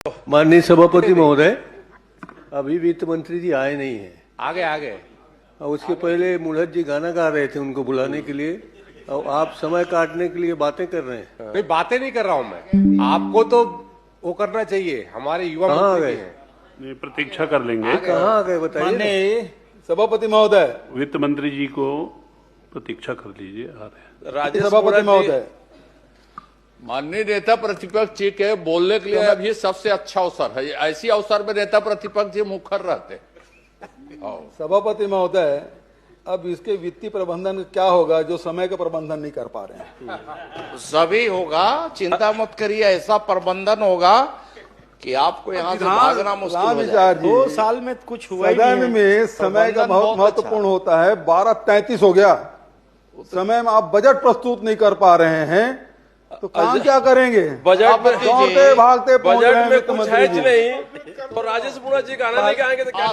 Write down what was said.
माननीय सभापति महोदय, अभी वित्त मंत्री जी आए नहीं हैं। आगे और उसके पहले मुढ़त जी गाना गा रहे थे उनको बुलाने के लिए, और आप समय काटने के लिए बातें कर रहे हैं। नहीं, बातें नहीं कर रहा हूं मैं। आपको तो वो करना चाहिए, हमारे युवा मंत्री हैं। नहीं, प्रतीक्षा कर लेंगे। कहाँ आ गए बताइए। माननीय सभापति महोदय, वित्त मंत्री जी को प्रतीक्षा कर लीजिए, आ रहे हैं। सभापति महोदय, माननीय नेता प्रतिपक्ष जी के बोलने के लिए अभी सबसे अच्छा अवसर है। ऐसी अवसर में नेता प्रतिपक्ष जी मुखर रहते। सभापति महोदय, अब इसके वित्तीय प्रबंधन क्या होगा जो समय का प्रबंधन नहीं कर पा रहे हैं? सभी होगा, चिंता मत करिए। ऐसा प्रबंधन होगा कि आपको यहाँ से भागना मुश्किल हो जाए। 2 साल में कुछ हुआ सदन में समय का बहुत महत्वपूर्ण होता है। 12:33 हो गया, समय में आप बजट प्रस्तुत नहीं कर पा रहे हैं तो काम क्या करेंगे? बजट में दौड़ते भागते बजट में वित्त कुछ मंत्री है जी। नहीं तो राजेश बुढ़ा जी गाना नहीं गाएंगे तो क्या?